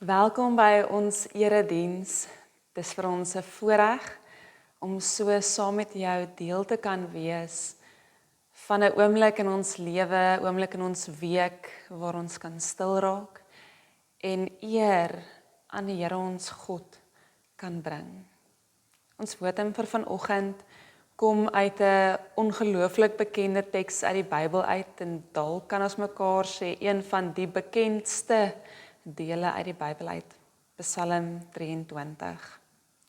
Welkom by ons erediens. Dis vir ons 'n voorreg om so saam met jou deel te kan wees van 'n oomblik in ons lewe, oomblik in ons week waar ons kan stil raak en eer aan die Here ons God kan bring. Ons woordem vir vanoggend kom uit 'n ongelooflik bekende teks uit die Bybel uit en dalk kan ons mekaar sê een van die bekendste dele uit die Bybel uit, Psalm 23.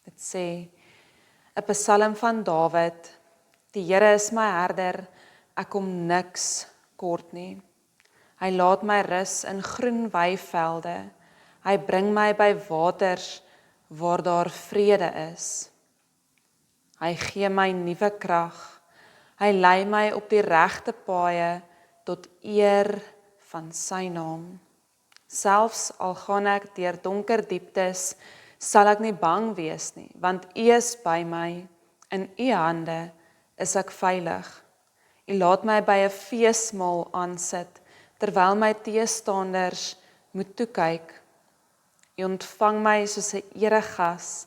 Dit sê, 'n Psalm van Dawid, die Here is my herder, ek kom niks kort nie. Hy laat my rus in groen weivelde, hy bring my by waters waar daar vrede is. Hy gee my nuwe krag, hy lei my op die regte paaie tot eer van sy naam. Selfs al gaan ek deur donker dieptes, sal ek nie bang wees nie, want U is by my, in U hande is ek veilig. U laat my by 'n feesmaal aansit, terwyl my teestanders moet toe kyk. U ontvang my soos 'n eregas,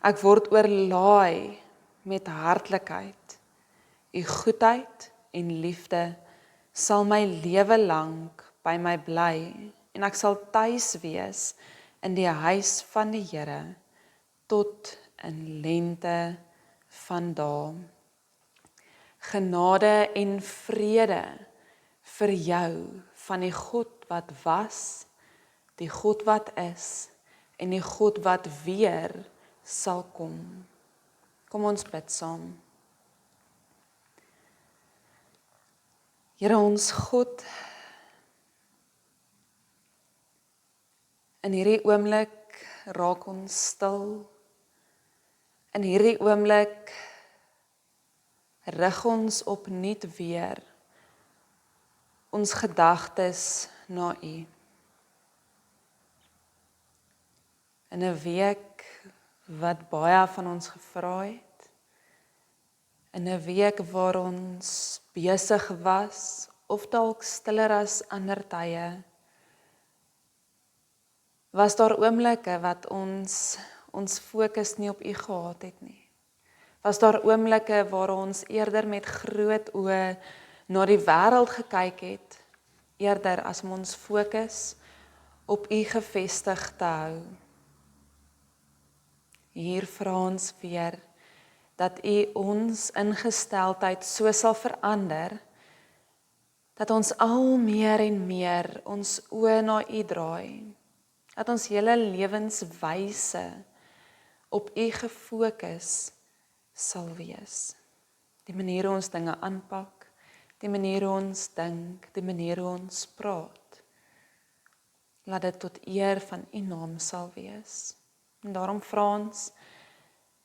ek word oorlaai met hartlikheid. U goedheid en liefde sal my lewe lank by my bly, en ek sal tuis wees in die huis van die Here tot in lente van dae. Genade en vrede vir jou van die God wat was, die God wat is en die God wat weer sal kom. Kom ons bid saam. Here ons God, in hierdie oomblik raak ons stil. In hierdie oomblik rig ons opnuut weer ons gedagtes na U. In 'n week wat baie van ons gevra het, in 'n week waar ons besig was of dalk stiller as ander tye, was daar oomblikke wat ons fokus nie op U gehad het nie. Was daar oomblikke waar ons eerder met groot oë na die wêreld gekyk het, eerder as om ons fokus op U gefestig te hou. Hier vra ons weer dat U ons ingesteldheid so sal verander, dat ons al meer en meer ons oë na U draai, dat ons hele lewenswyse op U gefokus sal wees. Die manier hoe ons dinge aanpak, die manier hoe ons dink, die manier hoe ons praat, laat dit tot eer van U naam sal wees. En daarom vra ons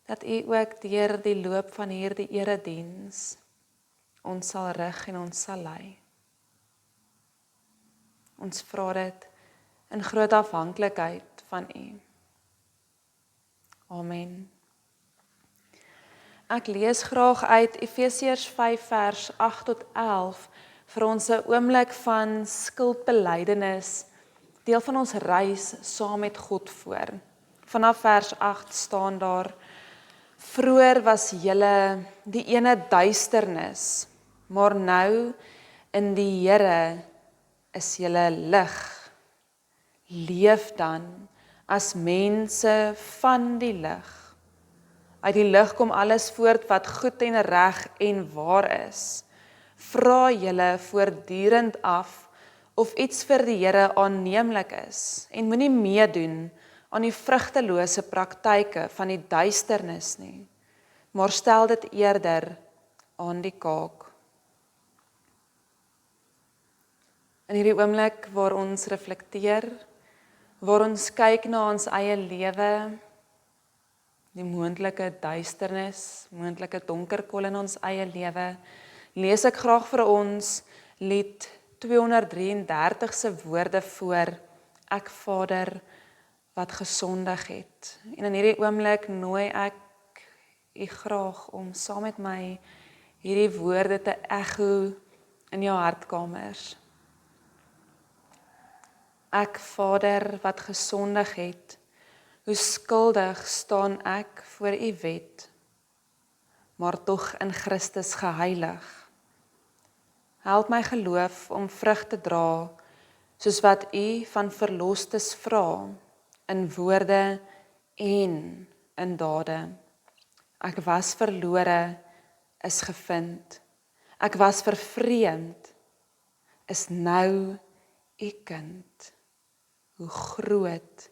dat U ook deur die loop van hierdie erediens ons sal rig en ons sal lei. Ons vra dit in groot afhanklikheid van U. Amen. Ek lees graag uit Efesiërs 5 vers 8 tot 11 vir ons 'n oomblik van skuldbelydenis, deel van ons reis saam met God voor. Vanaf vers 8 staan daar: Vroeër was julle die ene duisternis, maar nou in die Here is julle lig. Leef dan as mense van die lig. Uit die lig kom alles voort wat goed en reg en waar is. Vra julle voortdurend af of iets vir die Here aanneemlik is en moenie meedoen aan die vrugtelose praktyke van die duisternis nie, maar stel dit eerder aan die kaak. In hierdie oomblik waar ons reflekteer, waar ons kyk na ons eie lewe, die moontlike duisternis, moontlike donkerkol in ons eie lewe, lees ek graag vir ons lied 233 se woorde voor: Ek Vader wat gesondig het. En in hierdie oomblik nooi ek U graag om saam met my hierdie woorde te echo in jou hartkamers. Ek, Vader, wat gesondig het, hoe skuldig staan ek voor u wet, maar tog in Christus geheilig. Help my geloof om vrug te dra, soos wat u van verlostes vra, in woorde en in dade. Ek was verlore, is gevind. Ek was vervreemd, is nou u kind. Hoe groot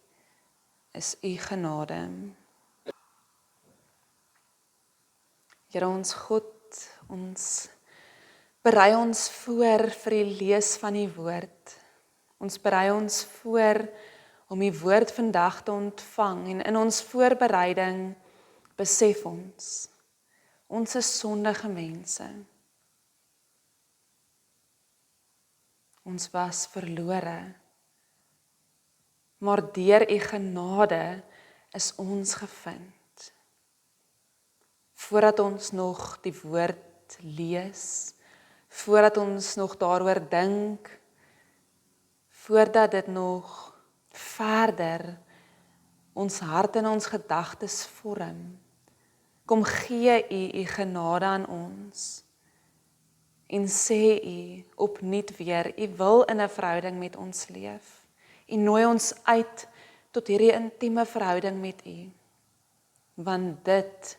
is u genade. Here ons God, ons berei ons voor vir die lees van die woord. Ons berei ons voor om die woord vandag te ontvang en in ons voorbereiding besef ons is sondige mense. Ons was verlore, maar deur u genade is ons gevind. Voordat ons nog die woord lees, voordat ons nog daaroor dink, voordat dit nog verder ons hart en ons gedagtes vorm, kom gee u genade aan ons en sê u opnuut weer, u wil in 'n verhouding met ons leef. U nooi ons uit tot hierdie intieme verhouding met u, want dit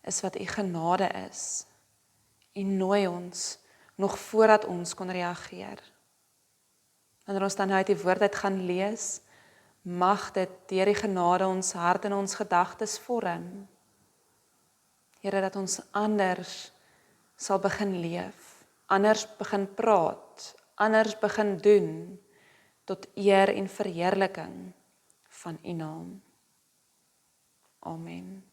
is wat u genade is. U nooi ons nog voordat ons kon reageer. Wanneer ons dan uit die woord uit gaan lees, mag dit deur die genade ons hart en ons gedagtes vorm. Here, dat ons anders sal begin leef, anders begin praat, anders begin doen, tot eer en verheerliking van u naam. Amen.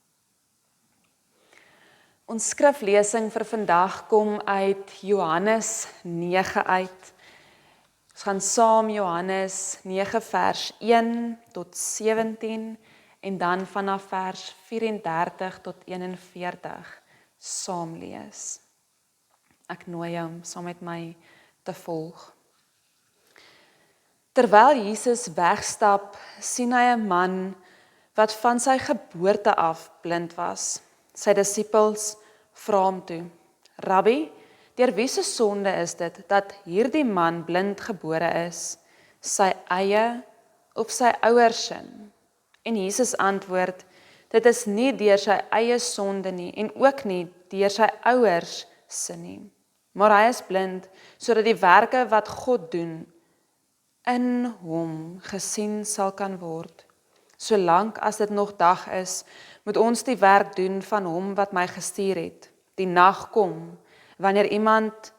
Ons skriflesing vir vandag kom uit Johannes 9 uit. Ons gaan saam Johannes 9 vers 1 tot 17 en dan vanaf vers 34 tot 41 saam lees. Ek nooi jou om saam met my te volg. Terwyl Jesus wegstap, sien hy 'n man wat van sy geboorte af blind was. Sy disippels vra hom toe: "Rabbi, deur wie se sonde is dit dat hierdie man blind gebore is, sy eie of sy ouers se?" En Jesus antwoord: "Dit is nie deur sy eie sonde nie en ook nie deur sy ouers se nie, maar hy is blind sodat die werke wat God doen in hom gesien sal kan word. Solank as dit nog dag is, moet ons die werk doen van hom wat my gestuur het. Die nag kom, wanneer iemand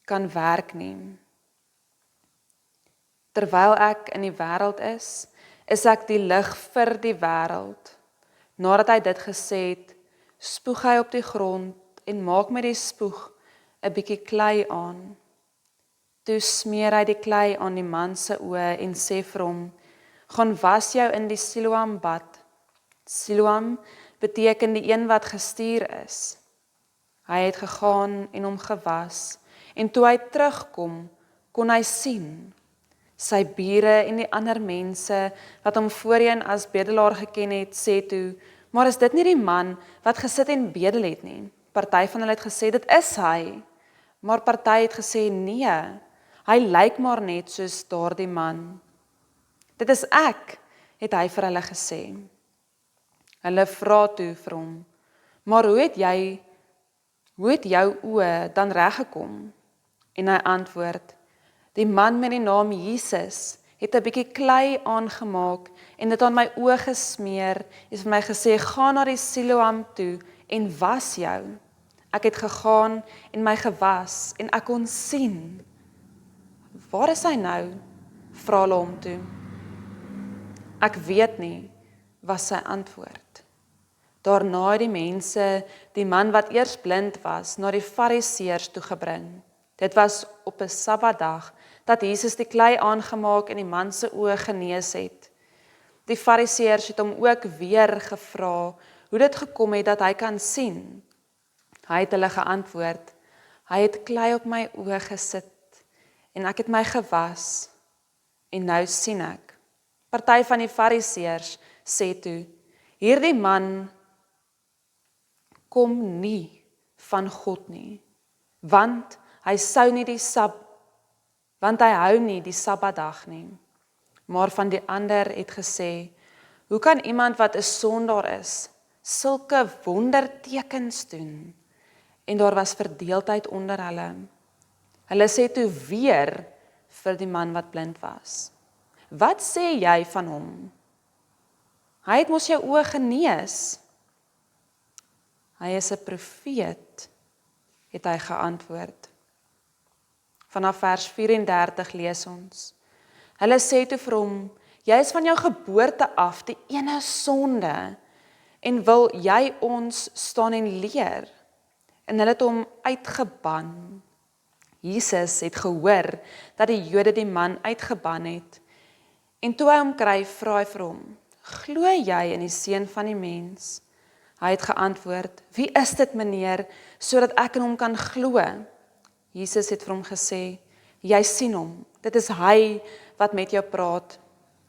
kan werk nie. Terwyl ek in die wêreld is ek die lig vir die wêreld." Nadat hy dit gesê het, spoeg hy op die grond en maak met die spoeg 'n bietjie klei aan. Toe smeer hy die klei aan die man se oë en sê vir hom: "Gaan was jou in die Siloam bad." Siloam beteken die een wat gestuur is. Hy het gegaan en hom gewas, en toe hy terugkom, kon hy sien. Sy bure en die ander mense wat hom voorheen as bedelaar geken het, sê toe: "Maar is dit nie die man wat gesit en bedel het nie?" Party van hulle het gesê: "Dit is hy." Maar party het gesê: "Nee, hy lyk maar net soos daardie man." "Dit is ek," het hy vir hulle gesê. Hulle vra toe vir hom: "Maar hoe het jou oë dan reggekom?" En hy antwoord: "Die man met die naam Jesus het 'n bietjie klei aangemaak en dit aan my oë gesmeer en vir my gesê: 'Gaan na die Siloam toe en was jou.' Ek het gegaan en my gewas en ek kon sien." "Waar is hy nou?" vra hulle hom toe. "Ek weet nie," was sy antwoord. Daarna het die mense die man wat eers blind was na die Fariseërs toe gebring. Dit was op 'n Sabbatdag dat Jesus die klei aangemaak en die man se oë genees het. Die Fariseërs het hom ook weer gevra hoe dit gekom het dat hy kan sien. Hy het hulle geantwoord: "Hy het klei op my oë gesit en ek het my gewas En nou sien ek, party van die Fariseërs sê toe, hierdie man kom nie van God nie, want hy hou nie die Sabbatdag nie. Maar van die ander het gesê, hoe kan iemand wat 'n sondaar is, sulke wondertekens doen? En daar was verdeeldheid onder hulle. Hulle sê toe weer vir die man wat blind was, wat sê jy van hom? Hy het mos jou oë genees. Hy is 'n profeet, het hy geantwoord. Vanaf vers 34 lees ons. Hulle sê toe vir hom, jy is van jou geboorte af die ene sonde, en wil jy ons staan en leer? En hulle het hom uitgeban. Jesus het gehoor dat die Jode die man uitgeban het. En toe hy hom kry, vra hy vir hom, glo jy in die Seun van die mens? Hy het geantwoord, wie is dit, meneer, sodat ek in hom kan glo? Jesus het vir hom gesê, jy sien hom, dit is hy wat met jou praat.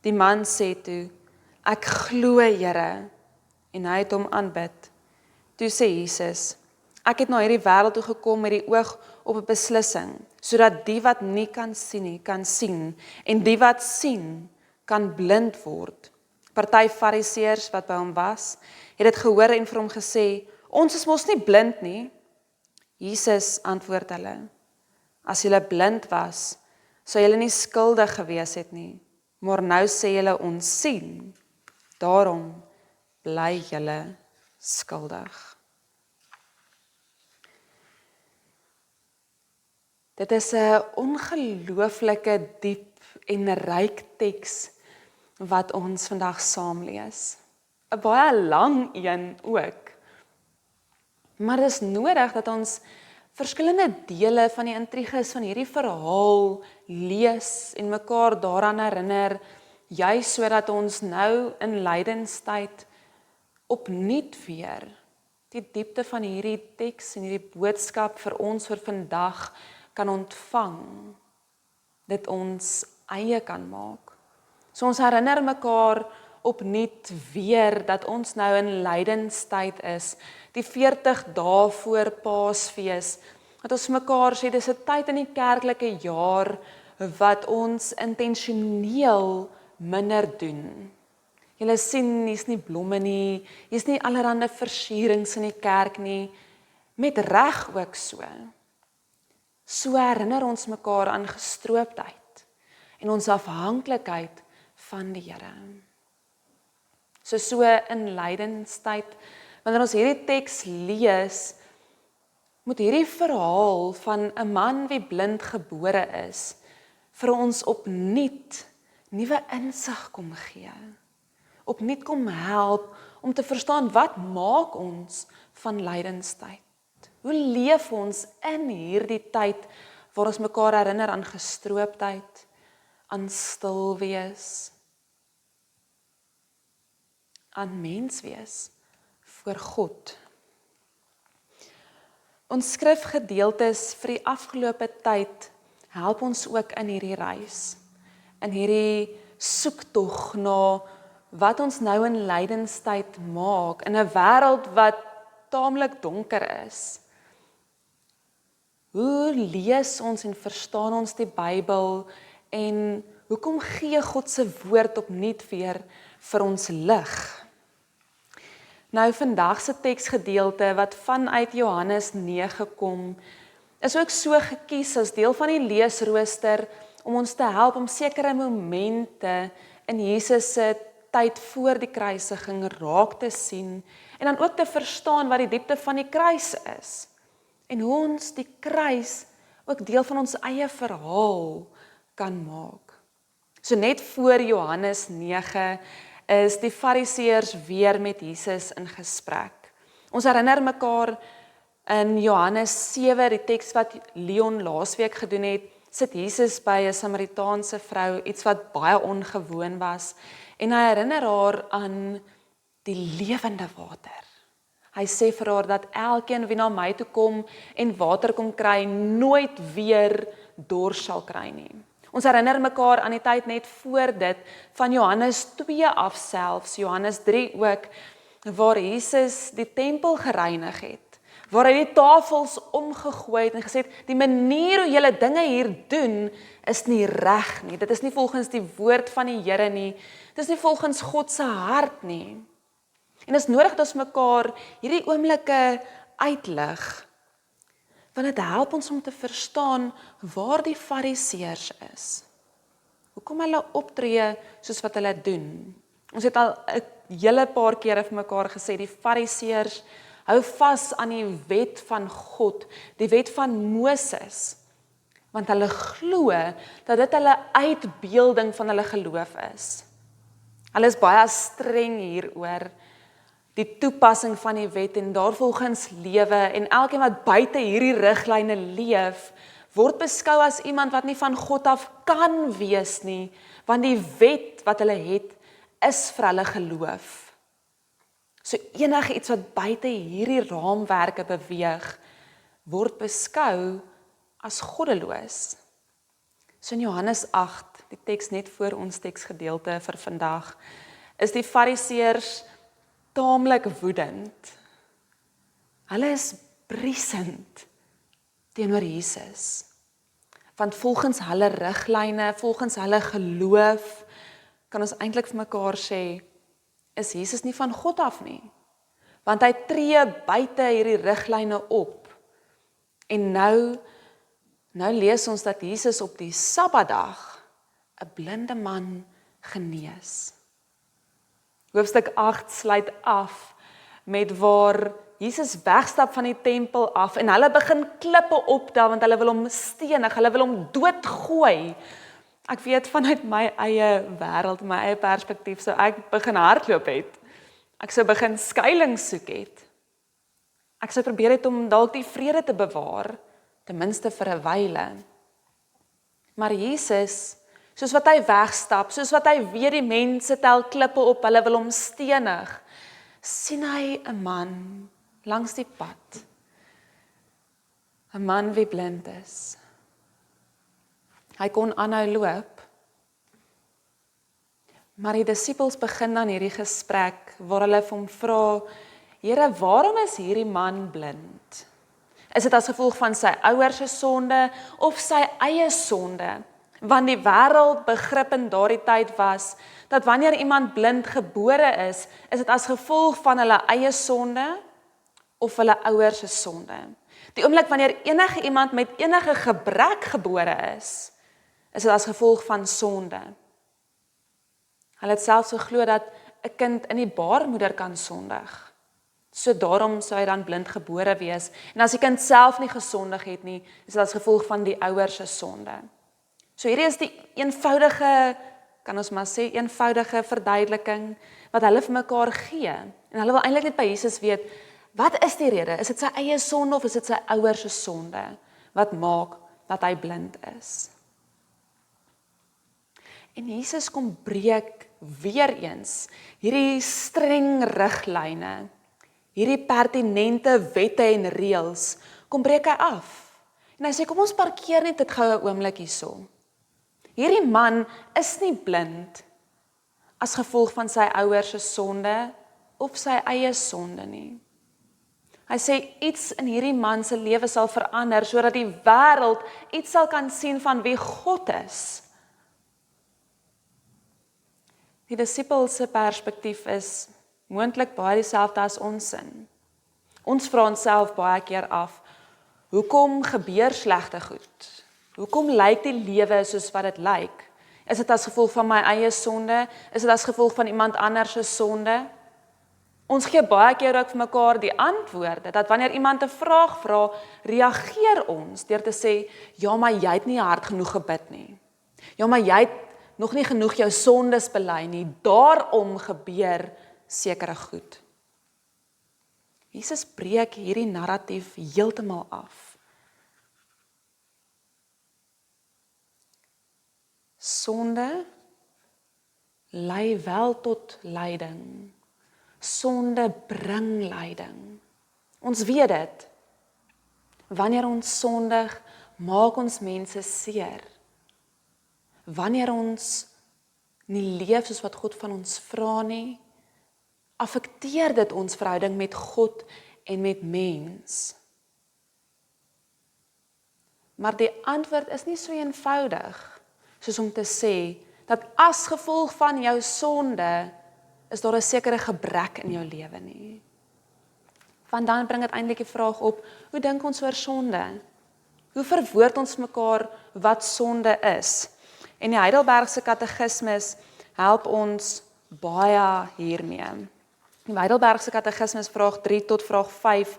Die man sê toe, ek glo, Here, en hy het hom aanbid. Toe sê Jesus, ek het na hierdie wêreld toe gekom met die oog op 'n beslissing, sodat die wat nie kan sien nie, kan sien, en die wat sien, kan blind word. Party Fariseërs wat by hom was, het dit gehoor en vir hom gesê, ons is mos nie blind nie. Jesus antwoord hulle, as julle blind was, sou julle nie skuldig gewees het nie, maar nou sê julle ons sien, daarom bly julle skuldig. Dit is 'n ongelooflike diep en ryk teks wat ons vandag saam lees. 'n Baie lang een ook. Maar dit is nodig dat ons verskillende dele van die intriges van hierdie verhaal lees en mekaar daaraan herinner, juis sodat ons nou in lydenstyd opnuut weer die diepte van hierdie teks en hierdie boodskap vir ons vir vandag kan ontvang, dit ons eie kan maak. So ons herinner mekaar opnuut weer dat ons nou in lydenstyd is, die 40 dae voor Paasfees, dat ons mekaar sê, dis 'n tyd in die kerklike jaar wat ons intentioneel minder doen. Julle sien, hier's nie blomme nie, hier's nie allerhande versierings in die kerk nie, met reg ook so. So herinner ons mekaar aan gestroopdheid en ons afhanklikheid van die Here. So in lydenstyd, wanneer ons hierdie teks lees, moet hierdie verhaal van 'n man wie blind gebore is, vir ons opnuut nuwe insig kom gee. Opnuut kom help om te verstaan wat maak ons van lydenstyd. Hoe leef ons in hierdie tyd waar ons mekaar herinner aan gestroopdheid, aan stil wees, aan mens wees voor God. Ons skrifgedeeltes vir die afgelope tyd help ons ook in hierdie reis, in hierdie soektog na wat ons nou in lydenstyd maak, in 'n wêreld wat taamlik donker is. Hoe lees ons en verstaan ons die Bybel en hoekom gee God se woord opnuut weer vir ons lig? Nou vandag se teksgedeelte wat vanuit Johannes 9 kom, is ook so gekies as deel van die leesrooster om ons te help om sekere momente in Jesus se tyd voor die kruisiging raak te sien en dan ook te verstaan wat die diepte van die kruis is en hoe ons die kruis ook deel van ons eie verhaal kan maak. So net voor Johannes 9 is die Fariseërs weer met Jesus in gesprek. Ons herinner mekaar in Johannes 7, die teks wat Leon laasweek gedoen het, sit Jesus by 'n Samaritaanse vrou, iets wat baie ongewoon was, en hy herinner haar aan die lewende water. Hy sê vir haar dat elkeen wie na my toe kom en water kom kry, nooit weer dors sal kry nie. Ons herinner mekaar aan die tyd net voor dit, van Johannes 2 af selfs, Johannes 3 ook, waar Jesus die tempel gereinig het, waar hy die tafels omgegooi het en gesê het, die manier hoe julle dinge hier doen, is nie reg nie, dit is nie volgens die woord van die Here nie, dit is nie volgens God se hart nie. En dit is nodig dat ons mekaar hierdie oomblikke uitlig, want dit help ons om te verstaan waar die fariseërs is. Hoekom hulle optree soos wat hulle doen. Ons het al 'n hele paar kere vir mekaar gesê, die fariseërs hou vas aan die wet van God, die wet van Moses, want hulle glo dat dit hulle uitbeelding van hulle geloof is. Hulle is baie streng hieroor, die toepassing van die wet en daarvolgens lewe, en elkeen wat buite hierdie riglyne leef, word beskou as iemand wat nie van God af kan wees nie, want die wet wat hulle het, is vir hulle geloof. So enige iets wat buite hierdie raamwerke beweeg, word beskou as goddeloos. So in Johannes 8, die teks net voor ons teksgedeelte vir vandag, is die fariseërs taamlik woedend. Hulle is briesend teenoor Jesus. Want volgens hulle riglyne, volgens hulle geloof, kan ons eintlik vir mekaar sê, is Jesus nie van God af nie. Want hy tree buite hierdie riglyne op. En nou lees ons dat Jesus op die Sabbatdag 'n blinde man genees. Hoofstuk 8 sluit af met waar Jesus wegstap van die tempel af en hulle begin klippe optel want hulle wil hom stenig, hulle wil hom doodgooi. Ek weet vanuit my eie wêreld, my eie perspektief, sou ek begin hardloop het. Ek sou begin skuilings soek het. Ek sou probeer het om dalk die vrede te bewaar, ten minste vir 'n wyle. Maar Jesus, soos wat hy wegstap, soos wat hy weet die mense tel klippe op, hulle wil hom stenig, sien hy 'n man langs die pad. 'n Man wie blind is. Hy kon aanhou loop. Maar die disippels begin dan hierdie gesprek waar hulle vir hom vra, Here, waarom is hierdie man blind? Is dit as gevolg van sy ouers se sonde of sy eie sonde? Want die wêreldbegrip in daardie tyd was dat wanneer iemand blind gebore is dit as gevolg van hulle eie sonde of hulle ouers se sonde. Die oomblik wanneer enige iemand met enige gebrek gebore is dit as gevolg van sonde. Hulle het selfs geglo dat 'n kind in die baarmoeder kan sondig. So daarom sou hy dan blind gebore wees. En as die kind self nie gesondig het nie, is dit as gevolg van die ouers se sonde. So hierdie is die eenvoudige, kan ons maar sê, eenvoudige verduideliking wat hulle vir mekaar gee. En hulle wil eintlik net by Jesus weet, wat is die rede? Is dit sy eie sonde of is dit sy ouers se sonde wat maak dat hy blind is? En Jesus kom breek weer eens hierdie streng riglyne, hierdie pertinente wette en reëls, kom breek hy af. En hy sê, kom ons parkeer net dit goue oomblik hierso. Hierdie man is nie blind as gevolg van sy ouers se sonde of sy eie sonde nie. Hy sê iets in hierdie man se lewe sal verander sodat die wêreld iets sal kan sien van wie God is. Die disippels se perspektief is moontlik baie dieselfde as ons sin. Ons vra onsself baie keer af, hoekom gebeur slegte goed? Hoekom lyk die lewe soos wat dit lyk? Is dit as gevolg van my eie sonde? Is dit as gevolg van iemand anders se sonde? Ons gee baie keer ook vir mekaar die antwoorde, dat wanneer iemand 'n vraag vra, reageer ons deur te sê, ja, maar jy het nie hard genoeg gebid nie. Ja, maar jy het nog nie genoeg jou sondes bely nie, daarom gebeur sekere goed. Jesus breek hierdie narratief heeltemal af. Sonde lei wel tot lyding. Sonde bring lyding. Ons weet dit. Wanneer ons sondig, maak ons mense seer. wanneer ons nie leef soos wat God van ons vra nie, affekteer dit ons verhouding met God en met mens. Maar die antwoord is nie so eenvoudig, soos om te sê, dat as gevolg van jou sonde, is daar 'n sekere gebrek in jou lewe nie. Want dan bring dit eintlik die vraag op, hoe dink ons oor sonde? Hoe verwoord ons mekaar wat sonde is? En die Heidelbergse Katekismes help ons baie hiermee. Die Heidelbergse Katekismes vraag 3 tot vraag 5,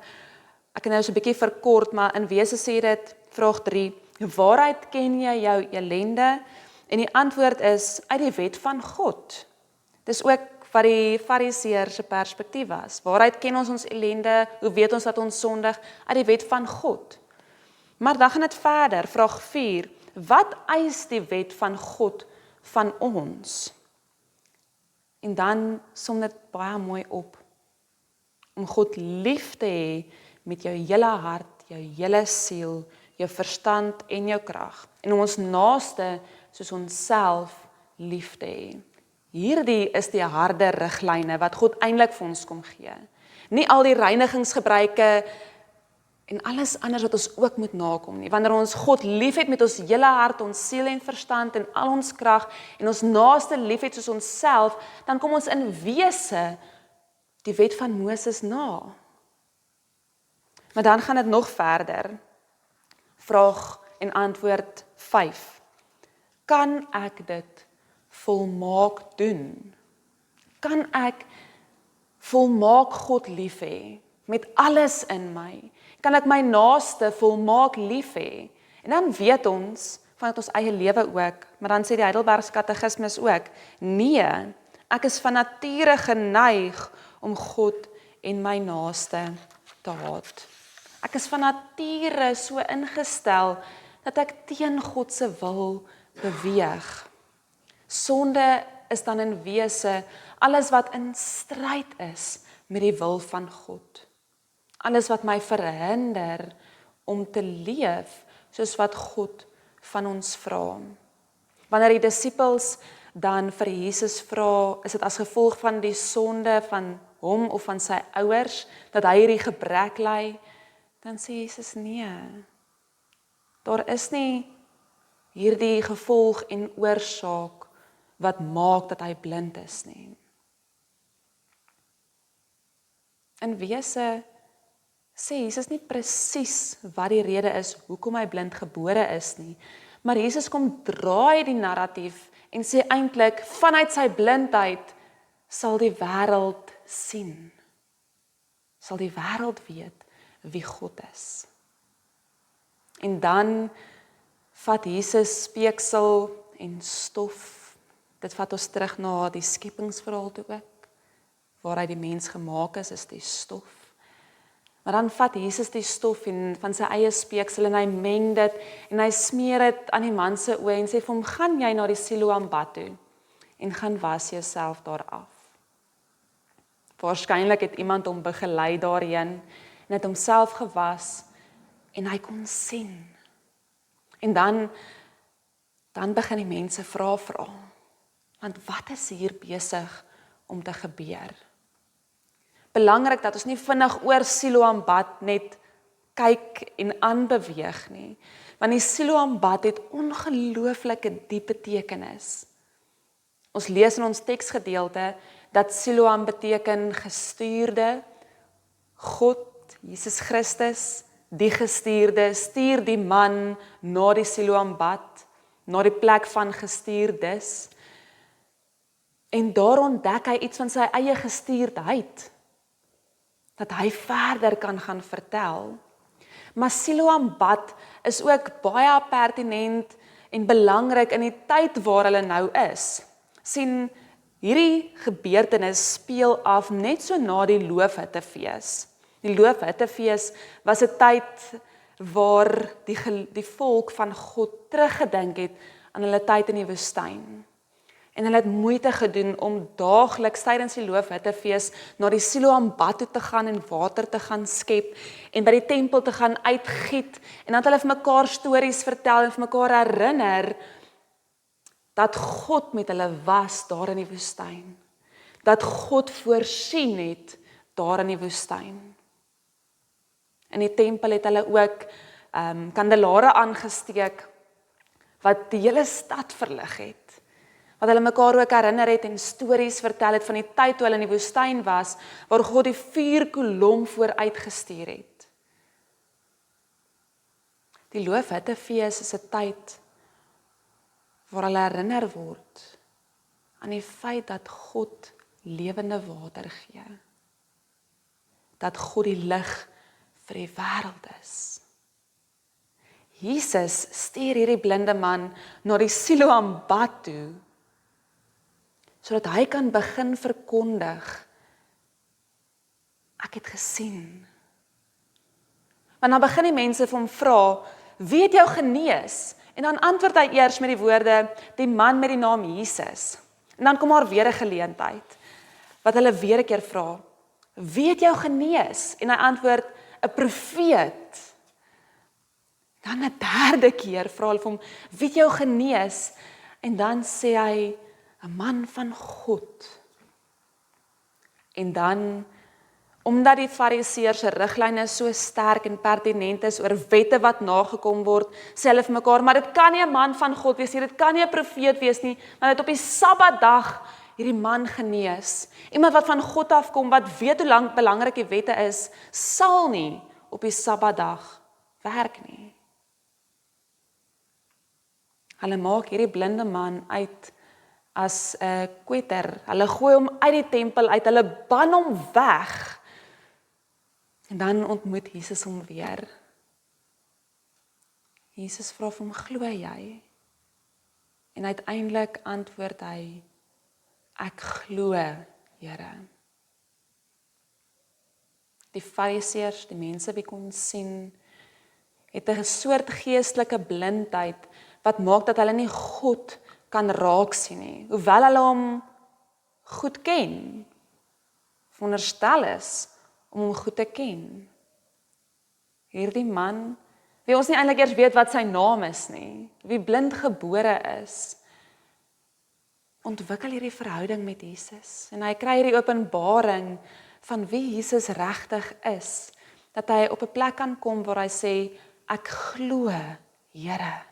ek kan nou so 'n bietjie verkort, maar in wese sê dit, vraag 3, waaruit ken jy jou ellende? En die antwoord is, uit die wet van God. Dis ook wat die Fariseër se perspektief was. Waaruit ken ons ellende? Hoe weet ons dat ons sondig? Uit die wet van God. Maar dan gaan dit verder, vraag 4, wat eis die wet van God van ons? En dan som dit baie mooi op, om God lief te hê met jou hele hart, jou hele siel, jou verstand en jou krag, en om ons naaste soos onsself lief te hê. Hierdie is die harde riglyne wat God eintlik vir ons kom gee. Nie al die reinigingsgebruike en alles anders wat ons ook moet nakom nie. Wanneer ons God liefhet met ons hele hart, ons siel en verstand en al ons krag en ons naaste liefhet soos onsself, dan kom ons in wese die wet van Moses na. Maar dan gaan dit nog verder. Vraag en antwoord 5. Kan ek dit volmaak doen? Kan ek volmaak God lief hê met alles in my? Kan ek my naaste volmaak lief hê? En dan weet ons vanuit ons eie lewe ook, maar dan sê die Heidelbergse Katekismes ook, nee, ek is van nature geneig om God en my naaste te haat. Ek is van nature so ingestel dat ek teen God se wil beweeg. Sonde is dan in wese alles wat in stryd is met die wil van God. Alles wat my verhinder om te leef soos wat God van ons vra. Wanneer die disippels dan vir Jesus vra, is dit as gevolg van die sonde van hom of van sy ouers, dat hy hierdie gebrek ly, dan sê Jesus nee. Daar is nie hierdie gevolg en oorsaak wat maak dat hy blind is nie. In wese sê Jesus nie presies wat die rede is hoekom hy blind gebore is nie, maar Jesus kom draai die narratief en sê eintlik vanuit sy blindheid sal die wêreld sien. Sal die wêreld weet wie God is. En dan vat Jesus speeksel en stof. Dit vat ons terug na die skepingsverhaal toe ook. Waaruit die mens gemaak is die stof. Maar dan vat Jesus die stof van sy eie speeksel en hy meng dit en hy smeer dit aan die man se oë en sê vir hom, gaan jy na die Siloam bad toe en gaan was jouself daar af. Waarskynlik het iemand hom begelei daarheen en het homself gewas en hy kon sien. En dan begin die mense vra. Want wat is hier besig om te gebeur? Belangrik dat ons nie vinnig oor Siloam bad net kyk en aanbeweeg nie. Want die Siloam bad het ongelooflike diep betekenis. Ons lees in ons teksgedeelte dat Siloam beteken gestuurde. God, Jesus Christus, die gestuurde, stuur die man na die Siloam bad, na die plek van gestuurdes. En daar ontdek hy iets van sy eie gestuurdheid, dat hy verder kan gaan vertel. Maar Siloam bad is ook baie pertinent en belangrik in die tyd waar hulle nou is. Sien, hierdie gebeurtenis speel af net so na die Loofhuttefees. Die Loofhuttefees was 'n tyd waar die volk van God teruggedink het aan hulle tyd in die woestyn. En hulle het moeite gedoen om daagliks tydens die Loofhuttefees na die Siloam bad toe te gaan en water te gaan skep en by die tempel te gaan uitgiet en dan het hulle vir mekaar stories vertel en vir mekaar herinner dat God met hulle was daar in die woestyn. Dat God voorsien het daar in die woestyn. In die tempel het hulle ook kandelare aangesteek wat die hele stad verlig het. Wat hulle mekaar ook herinner het en stories vertel het van die tyd toe hulle in die woestyn was, waar God die vuurkolom vooruitgestuur het. Die Loofhuttefees is 'n tyd waar hulle herinner word aan die feit dat God lewende water gee. Dat God die lig vir die wêreld is. Jesus stuur hierdie blinde man na die Siloam bad toe, sodat hy kan begin verkondig, ek het gesien. Want dan begin die mense vir hom vra, wie het jou genees? En dan antwoord hy eers met die woorde, die man met die naam Jesus. En dan kom daar weer 'n geleentheid, wat hulle weer 'n keer vra, wie het jou genees? En hy antwoord, 'n profeet. Dan 'n derde keer vra hulle vir hom, wie het jou genees? En dan sê hy, 'n man van God. En dan, omdat die Fariseërs se riglyne so sterk en pertinent is oor wette wat nagekom word, sê hulle vir mekaar, maar dit kan nie 'n man van God wees nie, dit kan nie 'n profeet wees nie, want dit op die Sabbatdag hierdie man genees. Iemand wat van God afkom, wat weet hoe lank belangrik die wette is, sal nie op die Sabbatdag werk nie. Hulle maak hierdie blinde man uit as 'n kwetter. Hulle gooi hom uit die tempel uit, hulle ban hom weg. En dan ontmoet Jesus hom weer. Jesus vra vir hom, glo jy? En uiteindelik antwoord hy, ek glo, Here. Die Fariseërs, die mense wie kon sien, het 'n soort geestelike blindheid wat maak dat hulle nie God kan raak sien nie, hoewel hulle hom goed ken, veronderstel is om hom goed te ken. Hierdie man, wie ons nie eintlik eers weet wat sy naam is nie, wie blind gebore is, ontwikkel hierdie verhouding met Jesus, en hy kry hierdie openbaring van wie Jesus regtig is, dat hy op 'n plek kan kom waar hy sê, ek glo, Here.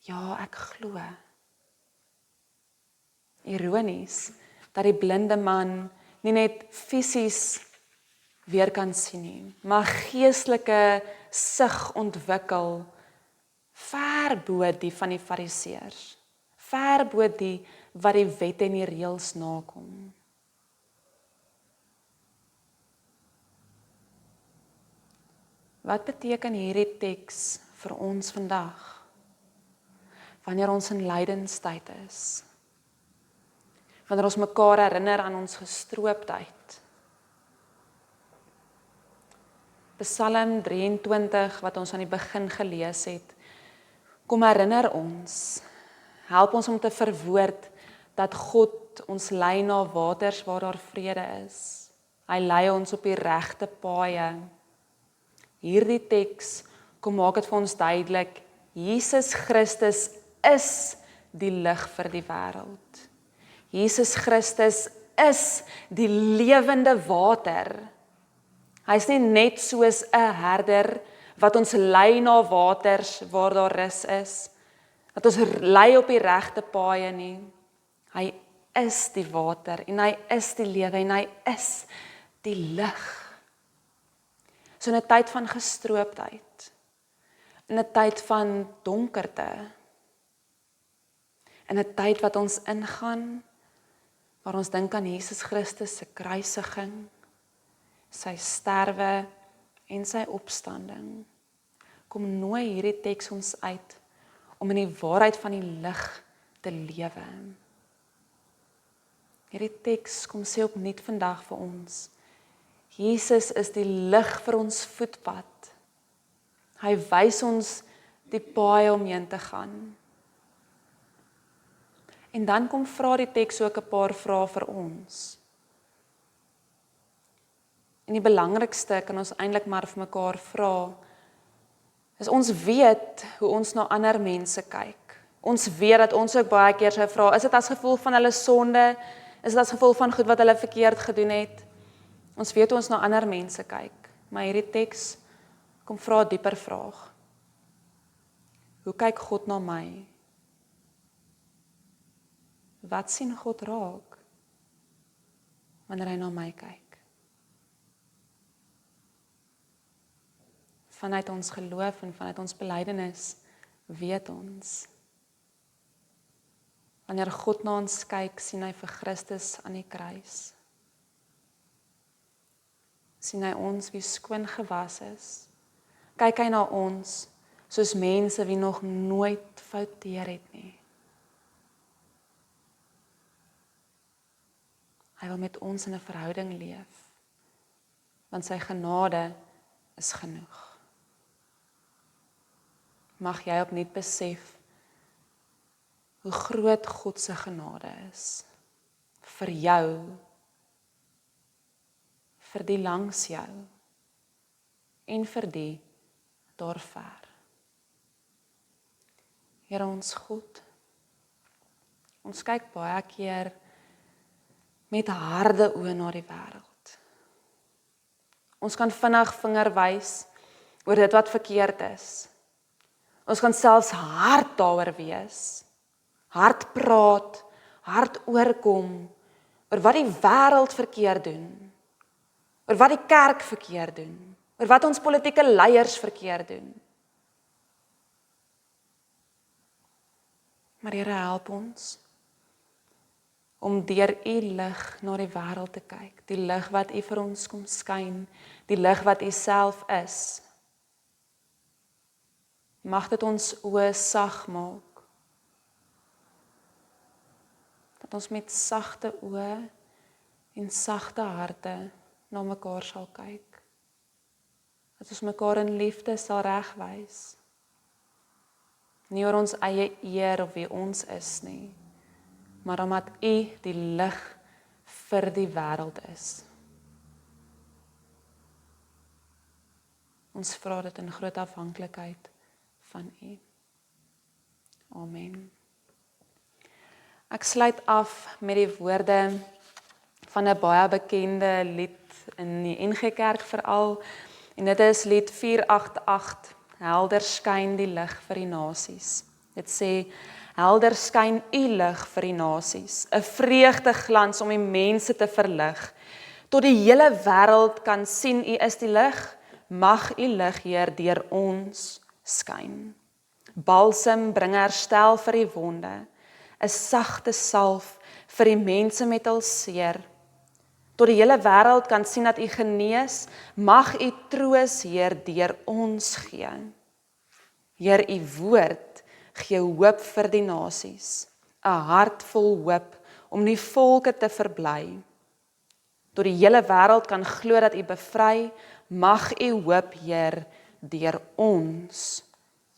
Ja, ek glo. Ironies, dat die blinde man nie net fisies weer kan sien nie, maar geestelike sig ontwikkel, ver bo die van die Fariseërs, ver bo die wat die wette en die reëls nakom. Wat beteken hierdie teks vir ons vandag? Wanneer ons in lydenstyd is, wanneer ons mekaar herinner aan ons gestroopdheid. Psalm 23, wat ons aan die begin gelees het, kom herinner ons, help ons om te verwoord, dat God ons lei na waters waar daar vrede is. Hy lei ons op die regte paaie. Hierdie teks kom maak dit vir ons duidelik, Jesus Christus is die lig vir die wêreld. Jesus Christus is die lewende water. Hy is nie net soos 'n herder wat ons lei na waters waar daar rus is, dat ons lei op die regte paaie nie. Hy is die water en hy is die lewe en hy is die lig. So in 'n tyd van gestroopdheid, in 'n tyd van donkerte, in 'n tyd wat ons ingaan, waar ons dink aan Jesus Christus se kruisiging, sy sterwe en sy opstanding, kom nooi hierdie teks ons uit om in die waarheid van die lig te lewe. Hierdie teks kom sê opnuut vandag vir ons, Jesus is die lig vir ons voetpad. Hy wys ons die paai om heen te gaan. En dan kom vra die teks ook 'n paar vrae vir ons. En die belangrikste kan ons eintlik maar vir mekaar vra, is ons weet hoe ons na ander mense kyk. Ons weet dat ons ook baie keer sou vra, is dit as gevolg van hulle sonde? Is dit as gevolg van goed wat hulle verkeerd gedoen het? Ons weet ons na ander mense kyk, maar hierdie teks kom vra 'n dieper vraag. Hoe kyk God na my? Wat sien God raak wanneer hy na my kyk? Vanuit ons geloof en vanuit ons belydenis weet ons. Wanneer God na ons kyk, sien hy vir Christus aan die kruis. Sien hy ons wie skoon gewas is. Kyk hy na ons soos mense wie nog nooit fouteer het nie. Hy wil met ons in 'n verhouding leef, want sy genade is genoeg. Mag jy opnuut besef hoe groot God se genade is vir jou, vir die langs jou en vir die daar ver. Here ons God, ons kyk baie keer met harde oë na die wêreld. Ons kan vinnig vinger wys oor dit wat verkeerd is. Ons kan selfs hard daaroor wees, hard praat, hard oorkom oor wat die wêreld verkeerd doen, oor wat die kerk verkeerd doen, oor wat ons politieke leiers verkeerd doen. Maar Here, help ons om deur U lig na die wêreld te kyk, die lig wat U vir ons kom skyn, die lig wat U self is. Mag dit ons oë sag maak, dat ons met sagte oë en sagte harte na mekaar sal kyk, dat ons mekaar in liefde sal regwys, nie oor ons eie eer of wie ons is nie, maar omdat U die lig vir die wêreld is. Ons vra dit in groot afhanklikheid van U. Amen. Ek sluit af met die woorde van 'n baie bekende lied in die NG Kerk veral, en dit is lied 488, Helder skyn die lig vir die nasies. Dit sê, helder skyn U lig vir die nasies, 'n vreugdeglans om die mense te verlig. Tot die hele wêreld kan sien U is die lig, mag U lig, Heer, deur ons skyn. Balsem bring herstel vir die wonde, 'n sagte salf vir die mense met hul seer. Tot die hele wêreld kan sien dat U genees, mag U troos, Heer, deur ons gee. Heer, U woord gee hoop vir die nasies, 'n hart vol hoop om die volke te verbly. Tot die hele wêreld kan glo dat U bevry, mag U hoop, Heer, deur ons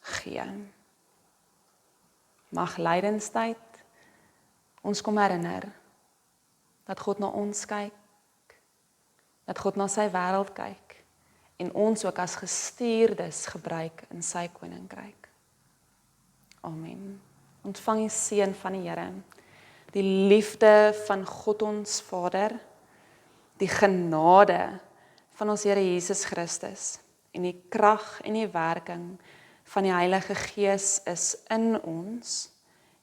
gee. Mag lydenstyd ons kom herinner dat God na ons kyk, dat God na sy wêreld kyk en ons ook as gestuurdes gebruik in sy koninkryk. Amen. Ontvang die seën van die Here, die liefde van God ons Vader, die genade van ons Here Jesus Christus en die krag en die werking van die Heilige Gees is in ons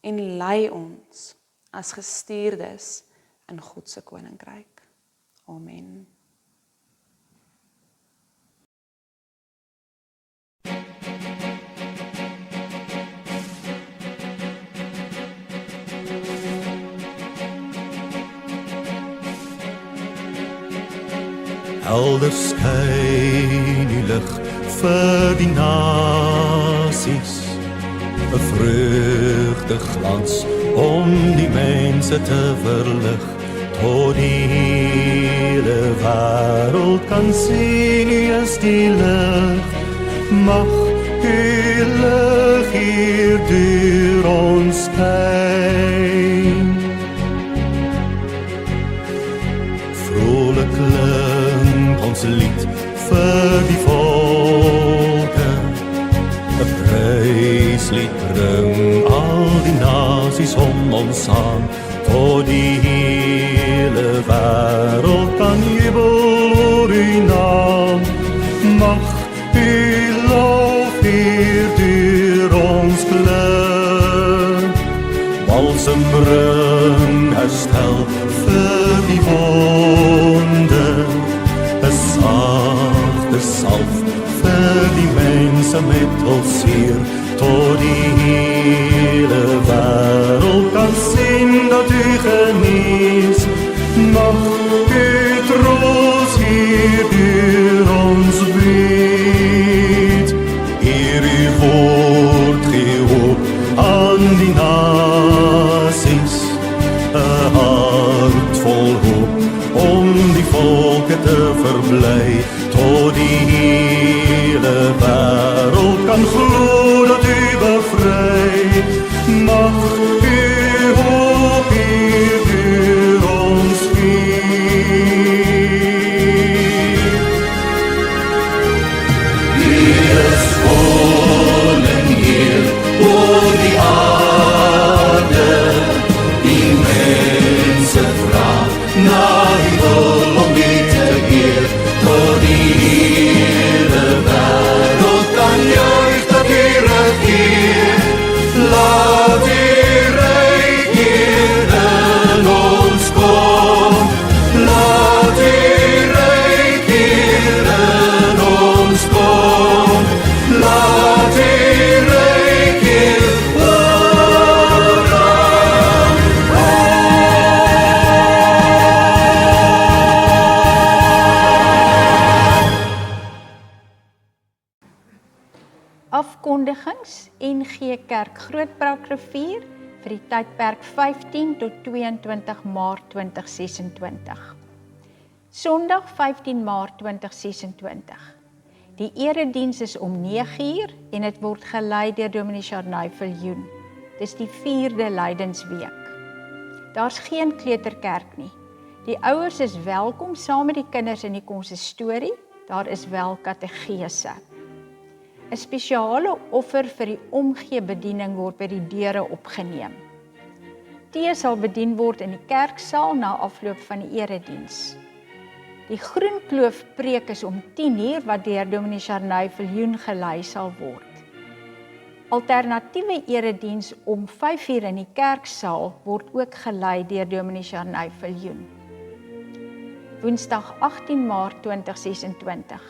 en lei ons as gestuurdes in God se koninkryk. Amen. Helder skyn die lig vir die nasies, 'n vreugdeglans om die mense te verlig. Tot die hele wêreld kan sien U is die lig, mag U lig hier deur ons skyn. Vrolik klink ons lied vir die volke, 'n pryslied bring al ons aan, tot die hele wêreld kan jubel oor uw naam. Mag uw lof hier deur ons klink, balsem bring herstel vir die wonde, 'n sagte salf vir die mense met hulseer, tot die hele wêreld kan sien dat u genees. Mag u troos hier deur ons bied, eer uw woord gee hoop aan die nasies, 'n hart vol hoop om die volke te verbly, tot die hele wêreld kan glo dat u bevry. Mag u hoop hier deur ons vier. U is koning hier oor die aarde, die mense vra na die wil om die te eer, tot die hele wêreld kan juich dat u regeer. Laat u ryk hier in ons kom, laat u ryk hier in ons kom, laat u ryk hier oor Afkondigings NG Kerk Grootbrak Rivier vir die tydperk 15 tot 22 Maart 2026. Sondag 15 Maart 2026. Die erediens is om 9:00 en dit word gelei deur Dominee Sharnay Viljoen. Dis die 4de Lydensweek. Daar's geen kleuterkerk nie. Die ouers is welkom saam met die kinders in die konsistorie. Daar is wel kategese. 'n Spesiale offer vir die omgeebediening word by die deure opgeneem. Tee sal bedien word in die kerksaal na afloop van die erediens. Die Groen Kloof preek is om 10:00 wat deur Dominee Sharnay Viljoen gelei sal word. Alternatiewe erediens om 5:00 in die kerksaal word ook gelei deur Dominee Sharnay Viljoen. Woensdag 18 Maart 2026.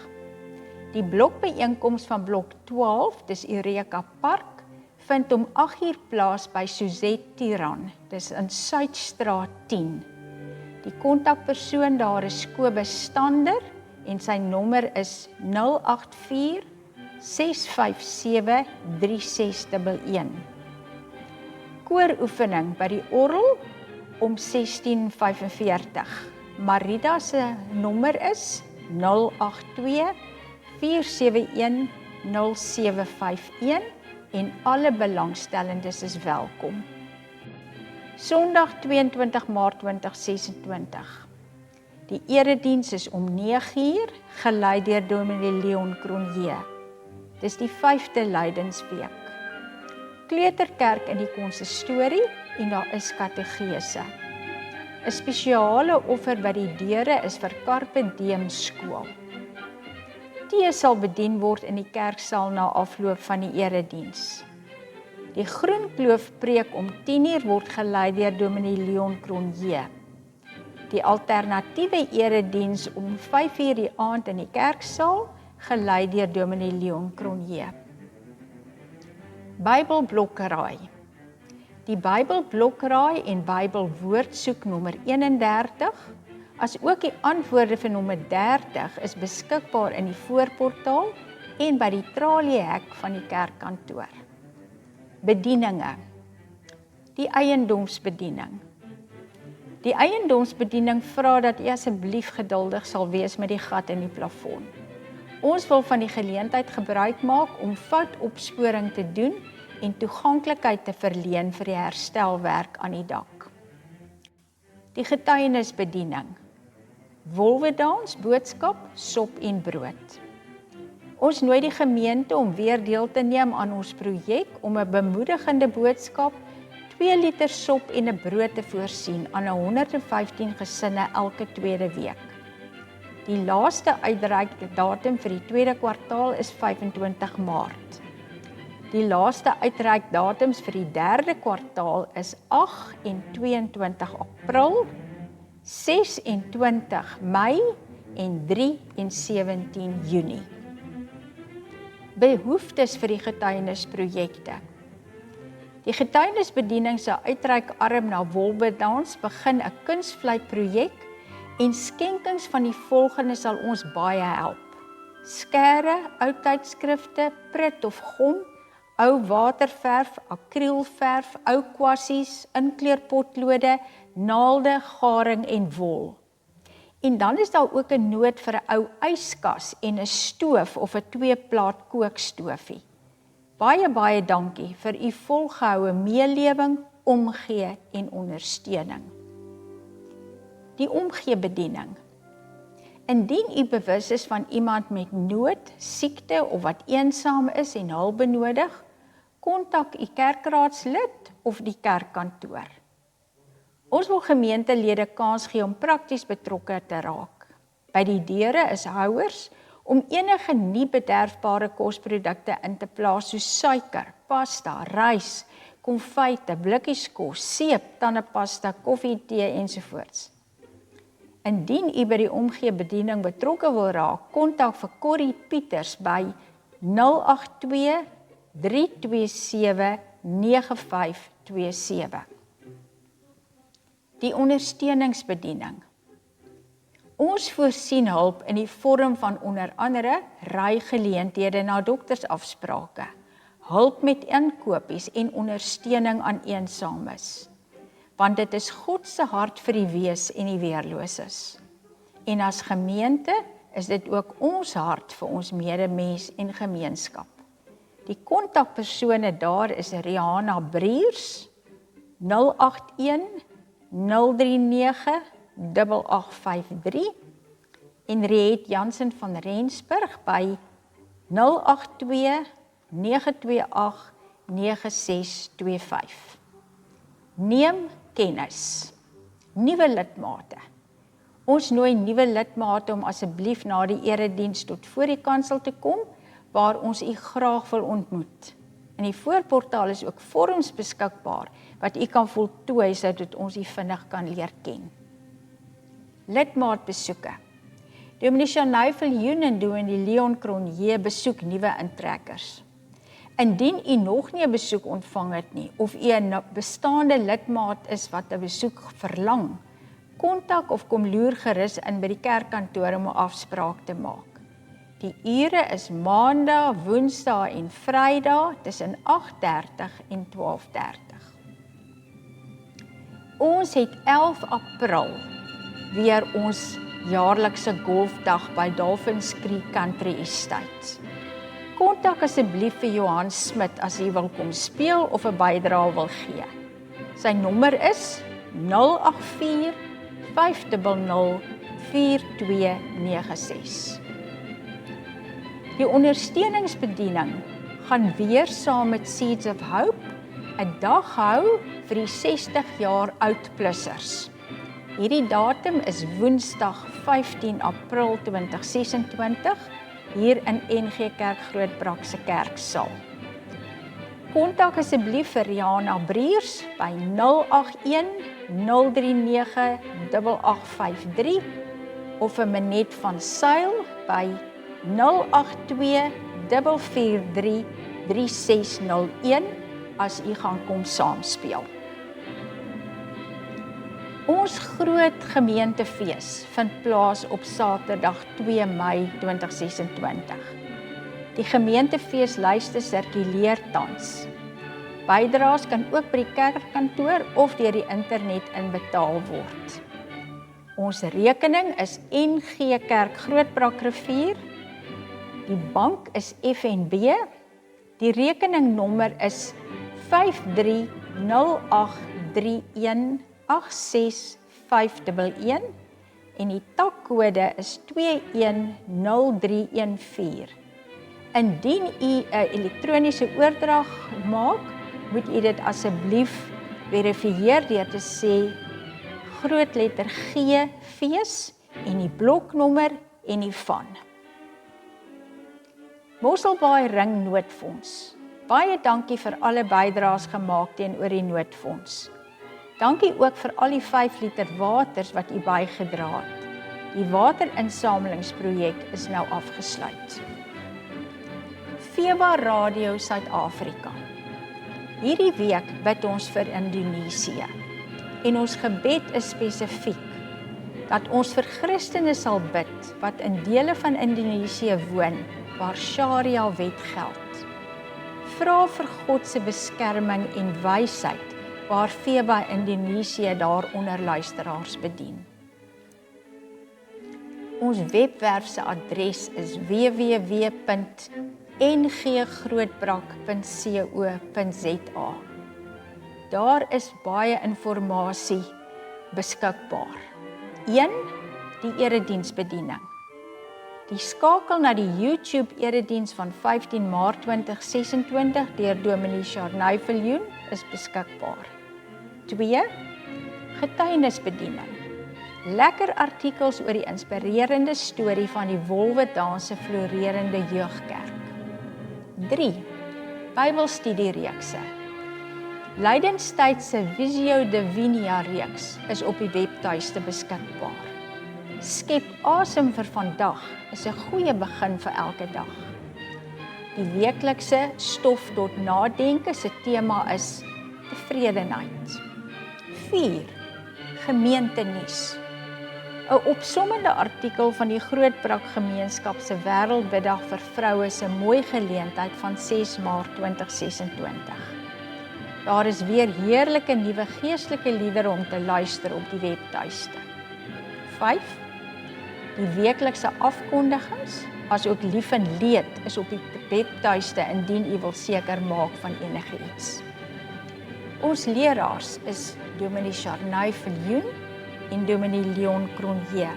Die blokbijeenkoms van blok 12, dis Eureka Park, vind om 8:00 plaas by Suzette Tiran, dis in Suidstraat 10. Die kontakpersoon daar is Kobus Stander en sy nommer is 084 657 3611. Kooroefening by die orgel om 16:45. Marida se nommer is 082 471 0751 en alle belangstellendes is welkom. Sondag 22 Maart 2026. Die erediens is om 9:00, gelei deur Dominee Leon Cronje. Dis die 5de Lydensweek. Kleuterkerk in die konsistorie en daar is kategese. 'n Spesiale offer by die deure is vir Carpe Diem skool. Tee sal bedien word in die kerksaal na afloop van die erediens. Die Groen Kloof preek om 10:00 word gelei deur Dominee Leon Cronje. Die alternatiewe erediens om 5:00 die aand in die kerksaal, gelei deur Dominee Leon Cronje. Bybelblokkerraai. Die Bybelblokkerraai en Bybelwoordsoek nommer 31, as ook die antwoorde vir nommer 30 is beskikbaar in die voorportaal en by die traliehek van die kerkkantoor. Bedieninge. Die eiendomsbediening. Die eiendomsbediening vra dat u asseblief geduldig sal wees met die gat in die plafon. Ons wil van die geleentheid gebruik maak om foutopsporing te doen en toeganklikheid te verleen vir die herstelwerk aan die dak. Die getuienisbediening. Wolwedans, boodskap, sop en brood. Ons nooi die gemeente om weer deel te neem aan ons projek om 'n bemoedigende boodskap 2 liter sop en 'n brood te voorsien aan 115 gesinne elke tweede week. Die laaste uitreikdatum vir die tweede kwartaal is 25 Maart. Die laaste uitreikdatums vir die derde kwartaal is 8 en 22 April, 26 Mei en 3 en 17 Junie. Behoeftes vir die getuienisprojekte. Die getuienisbediening se uitreikarm na Wolbedans begin 'n kunstvlei-projek en skenkings van die volgende sal ons baie help. Skere, ou tydskrifte, prit of gom, ou waterverf, akrielverf, ou kwassies, inkleurpotlode, naalde, garing en wol. En dan is daar ook 'n nood vir 'n ou yskas en 'n stoof of 'n 2-plaat kookstoofie. Baie dankie vir u volgehoue meelewing, omgee en ondersteuning. Die omgeebediening. Indien u bewus is van iemand met nood, siekte of wat eensaam is en hulp benodig, kontak u kerkraadslid of die kerkkantoor. Ons wil gemeentelede kans gee om prakties betrokke te raak. By die deure is houers om enige nie bederfbare kosprodukte in te plaas soos suiker, pasta, rys, konfyte, blikkies kos, seep, tandepasta, koffie, tee ensovoorts. Indien u by die omgeebediening betrokke wil raak, kontak vir Corrie Pieters by 082 327 9527. Die ondersteuningsbediening. Ons voorsien hulp in die vorm van onder andere rygeleenthede na doktersafsprake, hulp met inkopies en ondersteuning aan eensaames. Want dit is God se hart vir die wees en die weerloses. En as gemeente is dit ook ons hart vir ons medemens en gemeenskap. Die kontakpersone daar is Rihanna Briers 081 039 8853 en Riet Jansen van Rensburg by 082 928 9625. Neem kennis. Nuwe lidmate. Ons nooi nuwe lidmate om asseblief na die erediens tot voor die kansel te kom, waar ons u graag wil ontmoet. In die voorportaal is ook vorms beskikbaar wat u kan voltooi sodat ons u vinnig kan leer ken. Lidmaatbesoeke. Dominee Chanay Viljoen en Dominee Leon Cronje besoek nuwe intrekkers. Indien u nog nie 'n besoek ontvang het nie, of u 'n bestaande lidmaat is wat 'n besoek verlang, kontak of kom loer gerus in by die kerkkantoor om 'n afspraak te maak. Die ure is Maandag, Woensdae en Vrydae tussen 8:30 en 12:30. Ons het 11 April weer ons jaarlikse golfdag by Dolphins Creek Country Estates. Kontak asseblief vir Johan Smit as hy wil kom speel of 'n bydrae wil gee. Sy nommer is 084 500 4296. Die ondersteuningsbediening gaan weer saam met Seeds of Hope 'n dag hou vir die 60 jaar oud-plussers. Hierdie datum is Woensdag 15 April 2026 hier in NG Kerk Grootbrak se kerksaal. Kontak asseblief vir Rihanna Briers by 081 039 8853 of vir Manet van Sail by 082 443 3601 as u gaan kom saamspeel. Ons groot gemeentefees vind plaas op Saterdag 2 Mei 2026. Die gemeentefeeslyste sirkuleer tans. Bydraes kan ook by die kerkkantoor of deur die internet inbetaal word. Ons rekening is NG Kerk Grootbrak Rivier. Die bank is FNB. Die rekeningnommer is 53083186511 en die takkode is 210314. Indien u 'n elektroniese oordrag maak, moet u dit asseblief Verifieer deur te sê groot letter G fees en die bloknommer en die van. Mosselbaai Ring Noodfonds. Baie dankie vir alle bydraes gemaak teenoor die noodfonds. Dankie ook vir al die 5 liter waters wat u bygedra het. Die waterinsamelingsprojek is nou afgesluit. FEBA Radio Suid-Afrika. Hierdie week bid ons vir Indonesië. En ons gebed is spesifiek dat ons vir Christene sal bid wat in dele van Indonesië woon waar Sharia wet geld. Vra vir God se beskerming en wysheid waar FEBA Indonesië daaronder luisteraars bedien. Ons webwerf se adres is www.nggrootbrak.co.za. Daar is baie inligting beskikbaar. 1. Die erediensbediening. Die skakel na die YouTube erediens van 15 Maart 2026 deur Dominee Charney Viljoen is beskikbaar. 2. Getuienisbediening. Lekker artikels oor die inspirerende storie van die Wolwe-Dans se florerende jeugkerk. 3. Bybelstudiereekse. Lydenstyd se Visio Divina reeks is op die webtuiste beskikbaar. Skep asem vir vandag is 'n goeie begin vir elke dag. Die weeklikse stof tot nadenke se tema is tevredenheid. 4. Gemeentenuus. 'n Opsommende artikel van die Grootbrak Gemeenskap se Wêreldbiddag vir vroue se mooi geleentheid van 6 Maart 2026. Daar is weer heerlike nuwe geestelike liedere om te luister op die webtuiste. 5. Die weeklikse afkondigings, asook lief en leed, is op die webtuiste indien u wil seker maak van enigiets. Ons leraars is Dominee Charney Viljoen en Dominee Leon Cronje.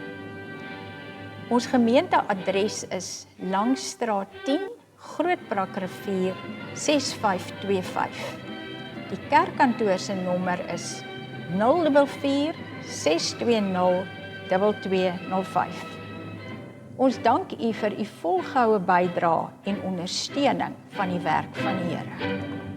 Ons gemeenteadres is Langstraat 10, Grootbrak Rivier 6525. Die kerkkantoor se nommer is 044 620 2205. Ons dank u vir u volgehoue bydrae en ondersteuning van die werk van die Here.